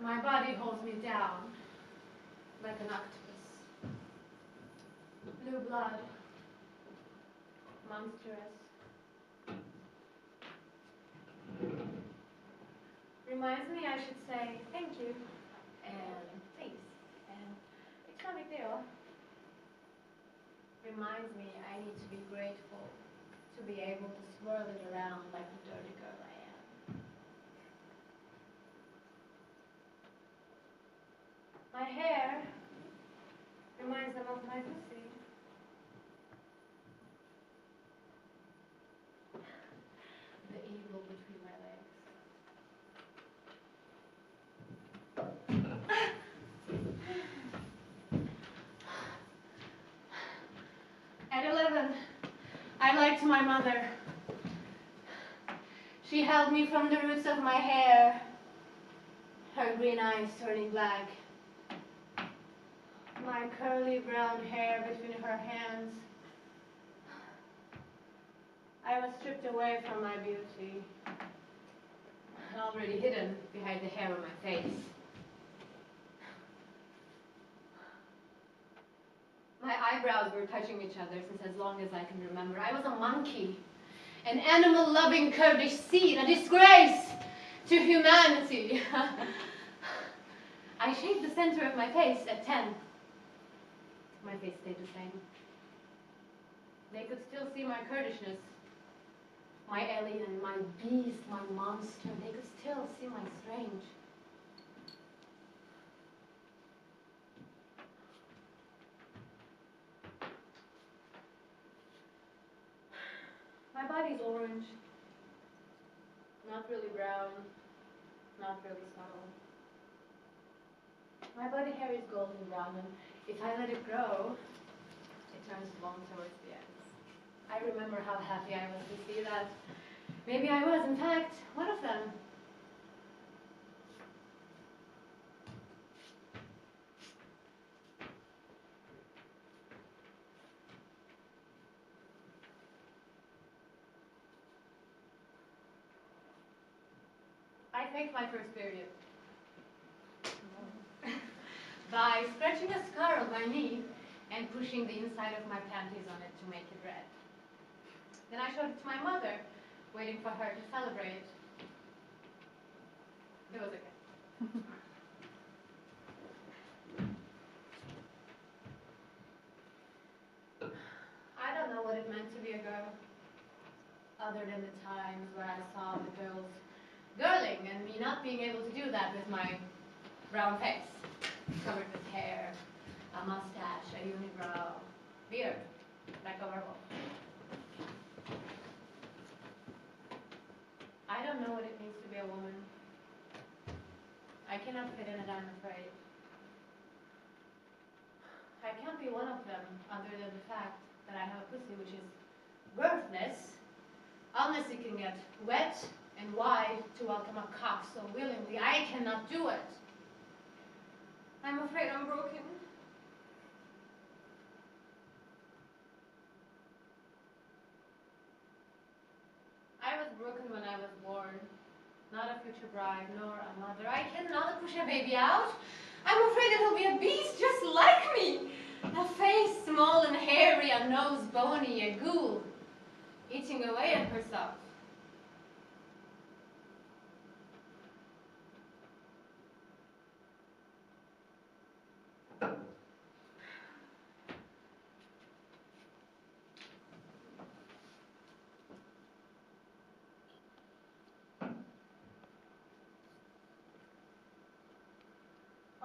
My body holds me down like an octopus. Blue blood, monstrous. Reminds me I should say thank you and please, and it's no big deal. Reminds me I need to be grateful to be able to swirl it around like the dirty girl I am. My hair reminds them of my pussy. The evil between my legs. At 11, I lied to my mother. She held me from the roots of my hair, her green eyes turning black. My curly brown hair between her hands. I was stripped away from my beauty, already hidden behind the hair on my face. My eyebrows were touching each other since as long as I can remember. I was a monkey, an animal-loving Kurdish seed, a disgrace to humanity. I shaved the center of my face at 10. My face stayed the same. They could still see my Kurdishness, my alien, my beast, my monster. They could still see my strange. My body's orange, not really brown, not really subtle. My body hair is golden brown, and if I let it grow, it turns blonde towards the ends. I remember how happy I was to see that. Maybe I was, in fact, one of them. I faked my first period by stretching a scar on my knee and pushing the inside of my panties on it to make it red. Then I showed it to my mother, waiting for her to celebrate. It was okay. I don't know what it meant to be a girl, other than the times where I saw the girls girling and me not being able to do that with my brown face, covered with hair, a mustache, a unibrow, beard, like a werewolf. I don't know what it means to be a woman. I cannot fit in it, I'm afraid. I can't be one of them, other than the fact that I have a pussy which is worthless, unless it can get wet and wide to welcome a cock so willingly. I cannot do it. I'm afraid I'm broken. I was broken when I was born. Not a future bride, nor a mother. I cannot push a baby out. I'm afraid it'll be a beast just like me. A face small and hairy, a nose bony, a ghoul, eating away at herself.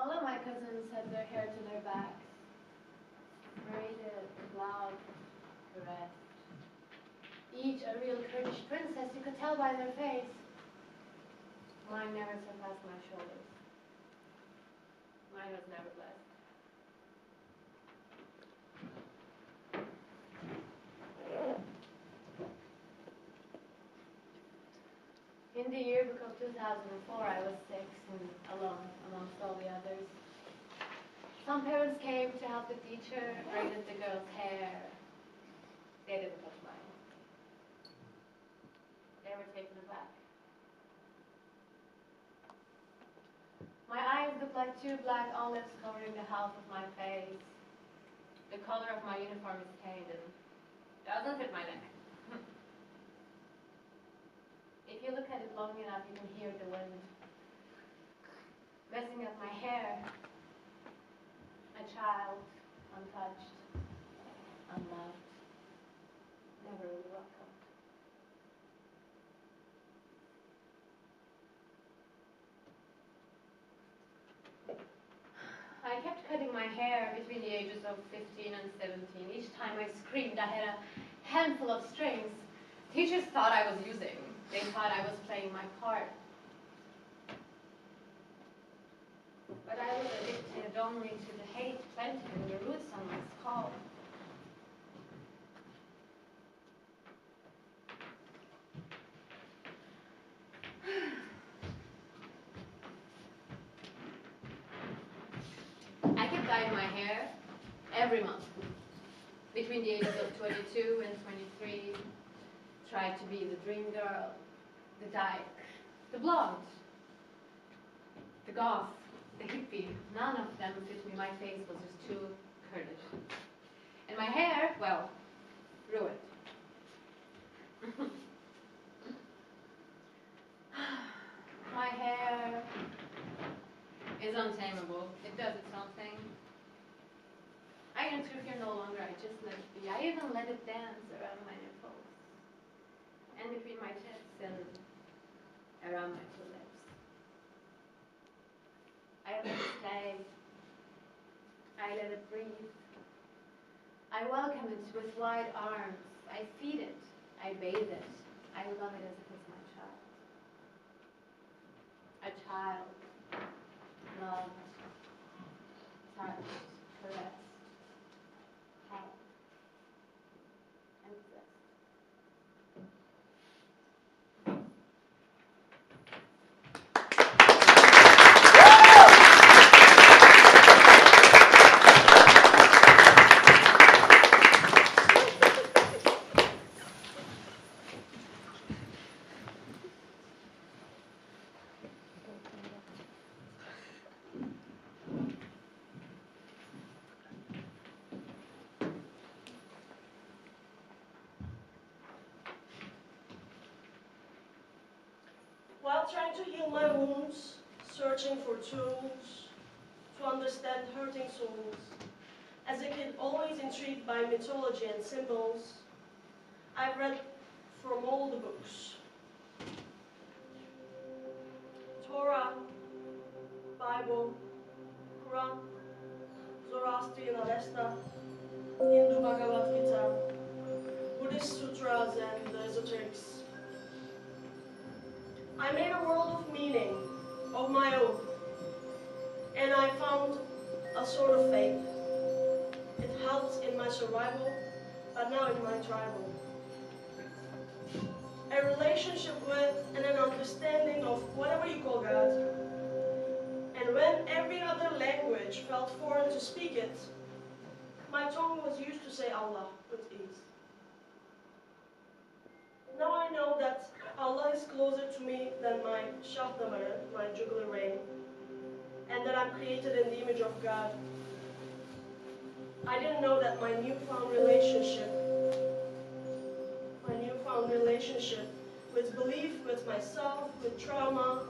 All of my cousins had their hair to their backs, braided, loud, caressed. Each a real Kurdish princess, you could tell by their face. Mine never surpassed my shoulders. Mine was never blessed. In the yearbook of 2004, I was 6 and alone amongst all the others. Some parents came to help the teacher, braided the girl's hair. They didn't touch mine. They were taken aback. My with like 2 black olives covering the half of my face. The color of my uniform is painted and doesn't fit my neck. If you look at it long enough, you can hear the wind messing up my hair. A child, untouched, unloved, never really welcomed. I kept cutting my hair between the ages of 15 and 17. Each time I screamed, I had a handful of strings. Teachers thought I was using. They thought I was playing my part. But I was addicted only to the hate planted in the roots on my skull. I kept dyeing my hair every month. Between the ages of 22 and 23, tried to be the dream girl, the dyke, the blonde, the goth, the hippie. None of them fit me. My face was just too curlish. And my hair, well, ruined. My hair is untamable. It does its own thing. I interfere no longer, I just let it be. I even let it dance around my nipples, and between my tits, and around my 2 lips. I let it stay. I let it breathe. I welcome it with wide arms. I feed it. I bathe it. I love it as if it's my child. A child. Loved. Touched. Caressed. Held. And blessed. While trying to heal my wounds, searching for tools to understand hurting souls, as a kid always intrigued by mythology and symbols, I read from all the books. Torah, Bible, Quran, Zoroastrian Avesta, Hindu Bhagavad Gita, Buddhist sutras and esoterics. I made a world of meaning of my own, and I found a sort of faith. It helped in my survival, but now in my tribal. A relationship with and an understanding of whatever you call God. And when every other language felt foreign to speak it, my tongue was used to say Allah with ease. Now I know that Allah is closer to me than my Shahdamara, my jugular vein, and that I'm created in the image of God. I didn't know that my newfound relationship with belief, with myself, with trauma,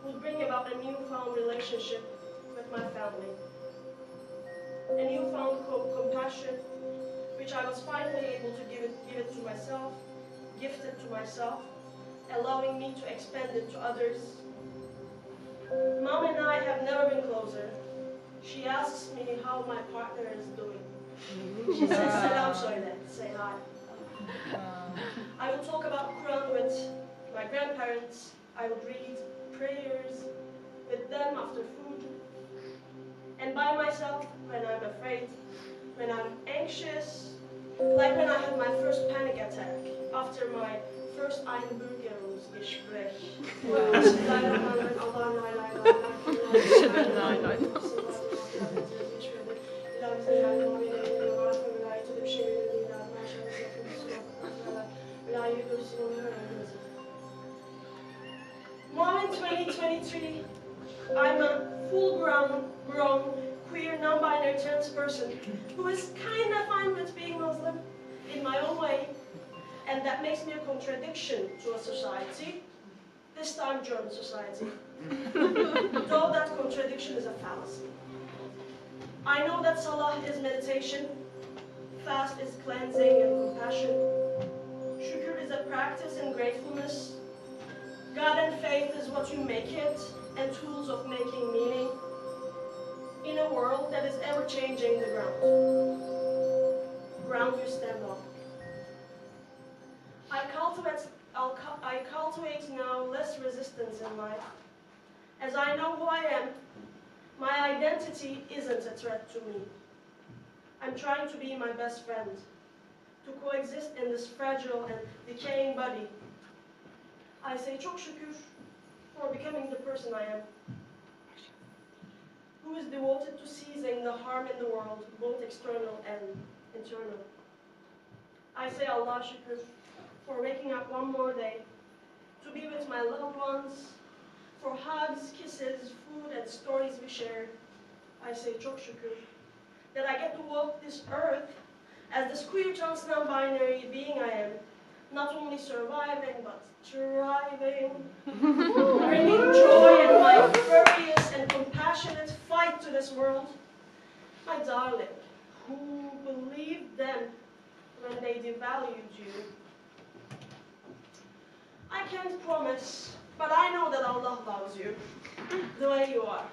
would bring about a newfound relationship with my family. A newfound compassion, which I was finally able to give it to myself, gift it to myself, allowing me to expand it to others. Mom and I have never been closer. She asks me how my partner is doing. She says, "Selam söyle," say hi. I would talk about Quran with my grandparents. I would read prayers with them after food. And by myself when I'm afraid, when I'm anxious, like when I had my first panic attack after my first Einbürgerungsgespräch. Now in 2023, I'm a full-grown, queer, non-binary trans person who is kind of fine with being Muslim in my own way, and that makes me a contradiction to a society, this time German society, though that contradiction is a fallacy. I know that Salah is meditation, fast is cleansing and compassion, shukr is a practice in gratefulness, God and faith is what you make it, and tools of making meaning, in a world that is ever changing the ground you stand on. I cultivate now less resistance in life. As I know who I am, my identity isn't a threat to me. I'm trying to be my best friend, to coexist in this fragile and decaying body. I say çok şükür for becoming the person I am, who is devoted to seizing the harm in the world, both external and internal. I say Allah shukr for waking up one more day, to be with my loved ones, for hugs, kisses, food, and stories we shared. I say çok şükür that I get to walk this earth as this queer, trans, non-binary being I am, not only surviving, but thriving, bringing joy in my furious and compassionate fight to this world. My darling, who believed them when they devalued you? I can't promise, but I know that Allah loves you the way you are.